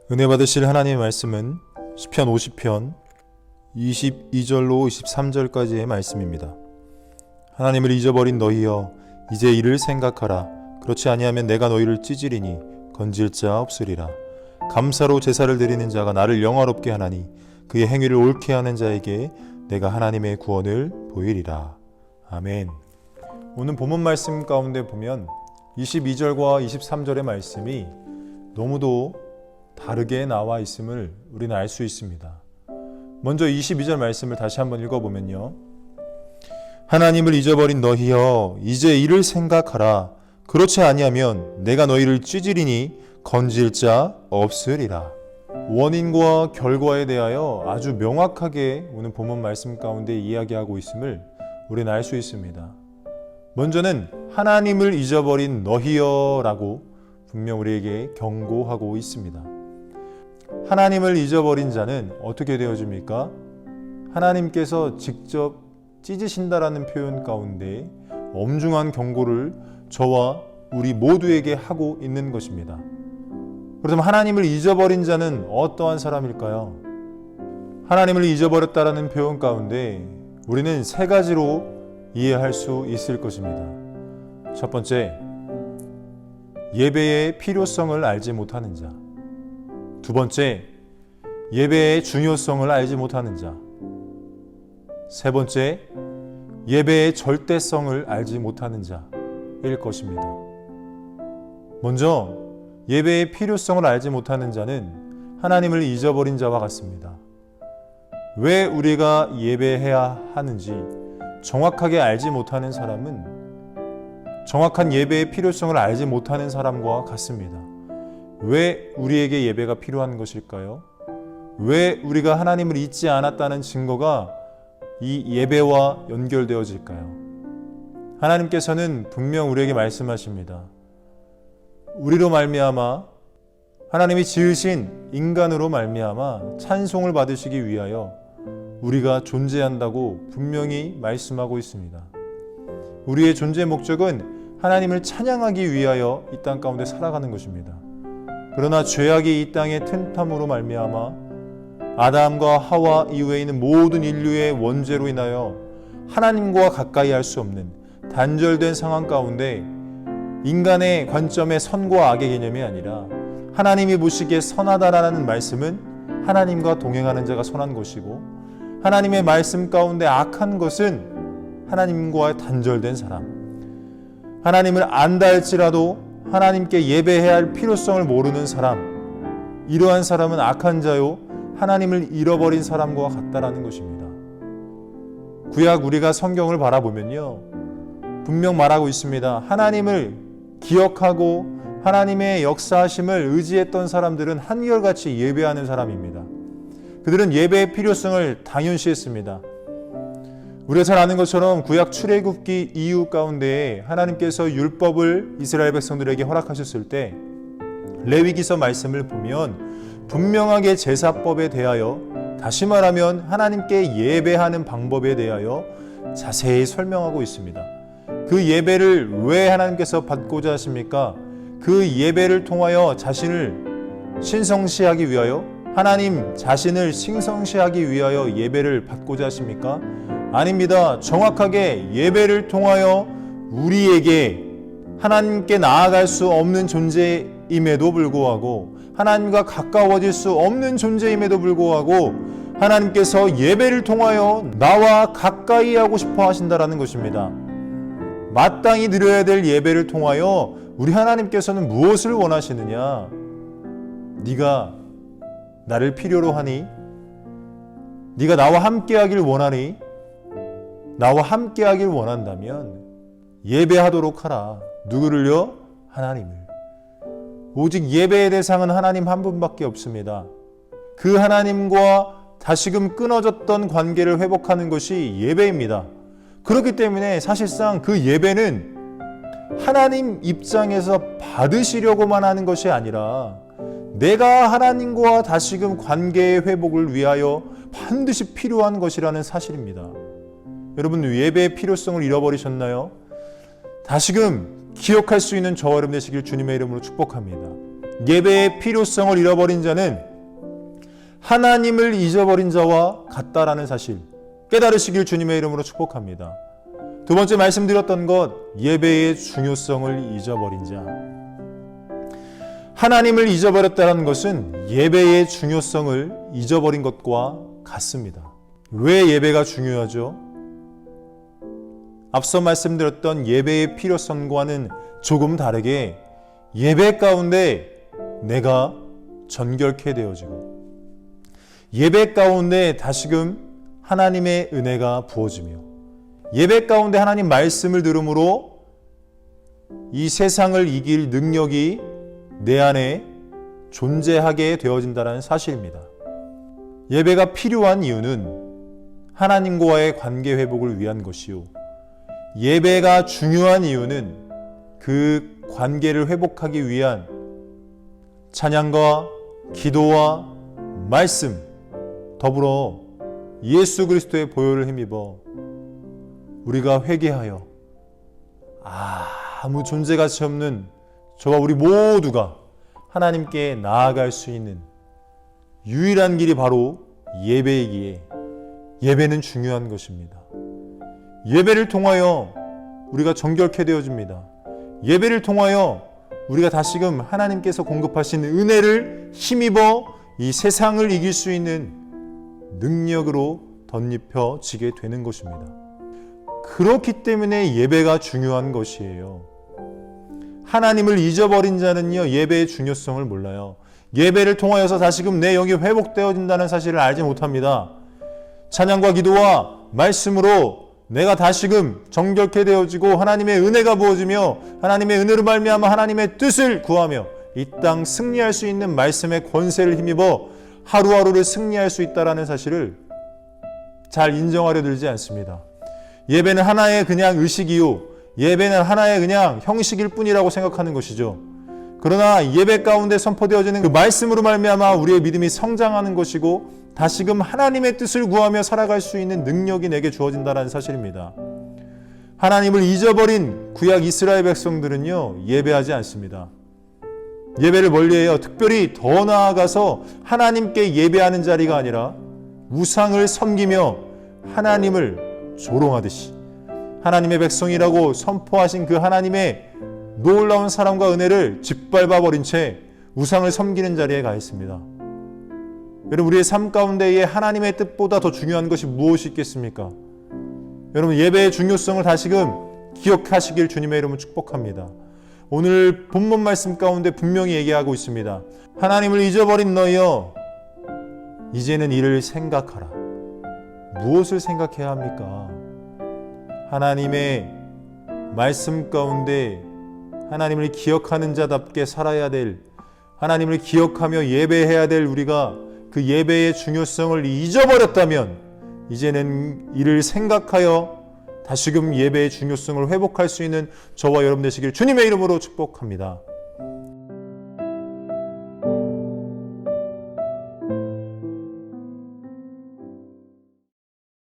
은혜 받으실 하나님의 말씀은 시편 50편 22절로 23절까지의 말씀입니다. 하나님을 잊어버린 너희여 이제 이를 생각하라. 그렇지 아니하면 내가 너희를 찢으리니 건질 자 없으리라. 감사로 제사를 드리는 자가 나를 영화롭게 하나니 그의 행위를 옳게 하는 자에게 내가 하나님의 구원을 보이리라. 아멘. 오늘 본문 말씀 가운데 보면 22절과 23절의 말씀이 너무도 다르게 나와 있음을 우리는 알 수 있습니다. 먼저 22절 말씀을 다시 한번 읽어보면요. 하나님을 잊어버린 너희여 이제 이를 생각하라. 그렇지 아니하면 내가 너희를 찢으리니 건질 자 없으리라. 원인과 결과에 대하여 아주 명확하게 오늘 본문 말씀 가운데 이야기하고 있음을 우리는 알 수 있습니다. 먼저는 하나님을 잊어버린 너희여 라고 분명 우리에게 경고하고 있습니다. 하나님을 잊어버린 자는 어떻게 되어집니까? 하나님께서 직접 찢으신다라는 표현 가운데 엄중한 경고를 저와 우리 모두에게 하고 있는 것입니다. 그렇다면 하나님을 잊어버린 자는 어떠한 사람일까요? 하나님을 잊어버렸다라는 표현 가운데 우리는 세 가지로 이해할 수 있을 것입니다. 첫 번째, 예배의 필요성을 알지 못하는 자. 두 번째, 예배의 중요성을 알지 못하는 자. 세 번째, 예배의 절대성을 알지 못하는 자일 것입니다. 먼저 예배의 필요성을 알지 못하는 자는 하나님을 잊어버린 자와 같습니다. 왜 우리가 예배해야 하는지 정확하게 알지 못하는 사람은 정확한 예배의 필요성을 알지 못하는 사람과 같습니다. 왜 우리에게 예배가 필요한 것일까요? 왜 우리가 하나님을 잊지 않았다는 증거가 이 예배와 연결되어질까요? 하나님께서는 분명 우리에게 말씀하십니다. 우리로 말미암아 하나님이 지으신 인간으로 말미암아 찬송을 받으시기 위하여 우리가 존재한다고 분명히 말씀하고 있습니다. 우리의 존재 목적은 하나님을 찬양하기 위하여 이 땅 가운데 살아가는 것입니다. 그러나 죄악이 이 땅의 틈탐으로 말미암아 아담과 하와 이후에 있는 모든 인류의 원죄로 인하여 하나님과 가까이 할 수 없는 단절된 상황 가운데 인간의 관점의 선과 악의 개념이 아니라 하나님이 보시기에 선하다라는 말씀은 하나님과 동행하는 자가 선한 것이고 하나님의 말씀 가운데 악한 것은 하나님과 단절된 사람, 하나님을 안다 할지라도 하나님께 예배해야 할 필요성을 모르는 사람, 이러한 사람은 악한 자요 하나님을 잃어버린 사람과 같다라는 것입니다. 구약 우리가 성경을 바라보면요, 분명 말하고 있습니다. 하나님을 기억하고 하나님의 역사하심을 의지했던 사람들은 한결같이 예배하는 사람입니다. 그들은 예배의 필요성을 당연시했습니다. 우리가 잘 아는 것처럼 구약 출애굽기 이후 가운데 하나님께서 율법을 이스라엘 백성들에게 허락하셨을 때 레위기서 말씀을 보면 분명하게 제사법에 대하여, 다시 말하면 하나님께 예배하는 방법에 대하여 자세히 설명하고 있습니다. 그 예배를 왜 하나님께서 받고자 하십니까? 그 예배를 통하여 자신을 신성시하기 위하여, 하나님 자신을 신성시하기 위하여 예배를 받고자 하십니까? 아닙니다. 정확하게 예배를 통하여 우리에게 하나님께 나아갈 수 없는 존재임에도 불구하고, 하나님과 가까워질 수 없는 존재임에도 불구하고 하나님께서 예배를 통하여 나와 가까이 하고 싶어 하신다라는 것입니다. 마땅히 드려야 될 예배를 통하여 우리 하나님께서는 무엇을 원하시느냐? 네가 나를 필요로 하니? 네가 나와 함께하길 원하니? 나와 함께하길 원한다면 예배하도록 하라. 누구를요? 하나님을. 오직 예배의 대상은 하나님 한 분밖에 없습니다. 그 하나님과 다시금 끊어졌던 관계를 회복하는 것이 예배입니다. 그렇기 때문에 사실상 그 예배는 하나님 입장에서 받으시려고만 하는 것이 아니라 내가 하나님과 다시금 관계의 회복을 위하여 반드시 필요한 것이라는 사실입니다. 여러분, 예배의 필요성을 잃어버리셨나요? 다시금 기억할 수 있는 저와 여러분 되시길 주님의 이름으로 축복합니다. 예배의 필요성을 잃어버린 자는 하나님을 잊어버린 자와 같다라는 사실 깨달으시길 주님의 이름으로 축복합니다. 두 번째 말씀드렸던 것, 예배의 중요성을 잊어버린 자. 하나님을 잊어버렸다는 것은 예배의 중요성을 잊어버린 것과 같습니다. 왜 예배가 중요하죠? 앞서 말씀드렸던 예배의 필요성과는 조금 다르게 예배 가운데 내가 전결케 되어지고 예배 가운데 다시금 하나님의 은혜가 부어지며 예배 가운데 하나님 말씀을 들음으로 이 세상을 이길 능력이 내 안에 존재하게 되어진다는 사실입니다. 예배가 필요한 이유는 하나님과의 관계 회복을 위한 것이요. 예배가 중요한 이유는 그 관계를 회복하기 위한 찬양과 기도와 말씀, 더불어 예수 그리스도의 보혈을 힘입어 우리가 회개하여 아무 존재가치 없는 저와 우리 모두가 하나님께 나아갈 수 있는 유일한 길이 바로 예배이기에 예배는 중요한 것입니다. 예배를 통하여 우리가 정결케 되어집니다. 예배를 통하여 우리가 다시금 하나님께서 공급하신 은혜를 힘입어 이 세상을 이길 수 있는 능력으로 덧입혀지게 되는 것입니다. 그렇기 때문에 예배가 중요한 것이에요. 하나님을 잊어버린 자는요, 예배의 중요성을 몰라요. 예배를 통하여서 다시금 내 영이 회복되어진다는 사실을 알지 못합니다. 찬양과 기도와 말씀으로 내가 다시금 정결케 되어지고 하나님의 은혜가 부어지며 하나님의 은혜로 말미암아 하나님의 뜻을 구하며 이 땅 승리할 수 있는 말씀의 권세를 힘입어 하루하루를 승리할 수 있다는 사실을 잘 인정하려 들지 않습니다. 예배는 하나의 그냥 의식이요, 예배는 하나의 그냥 형식일 뿐이라고 생각하는 것이죠. 그러나 예배 가운데 선포되어지는 그 말씀으로 말미암아 우리의 믿음이 성장하는 것이고 다시금 하나님의 뜻을 구하며 살아갈 수 있는 능력이 내게 주어진다는 사실입니다. 하나님을 잊어버린 구약 이스라엘 백성들은요, 예배하지 않습니다. 예배를 멀리해요. 특별히 더 나아가서 하나님께 예배하는 자리가 아니라 우상을 섬기며 하나님을 조롱하듯이 하나님의 백성이라고 선포하신 그 하나님의 놀라운 사랑과 은혜를 짓밟아버린 채 우상을 섬기는 자리에 가 있습니다. 여러분, 우리의 삶 가운데에 하나님의 뜻보다 더 중요한 것이 무엇이 있겠습니까? 여러분, 예배의 중요성을 다시금 기억하시길 주님의 이름으로 축복합니다. 오늘 본문 말씀 가운데 분명히 얘기하고 있습니다. 하나님을 잊어버린 너희여, 이제는 이를 생각하라. 무엇을 생각해야 합니까? 하나님의 말씀 가운데 하나님을 기억하는 자답게 살아야 될, 하나님을 기억하며 예배해야 될 우리가 그 예배의 중요성을 잊어버렸다면 이제는 이를 생각하여 다시금 예배의 중요성을 회복할 수 있는 저와 여러분 되시길 주님의 이름으로 축복합니다.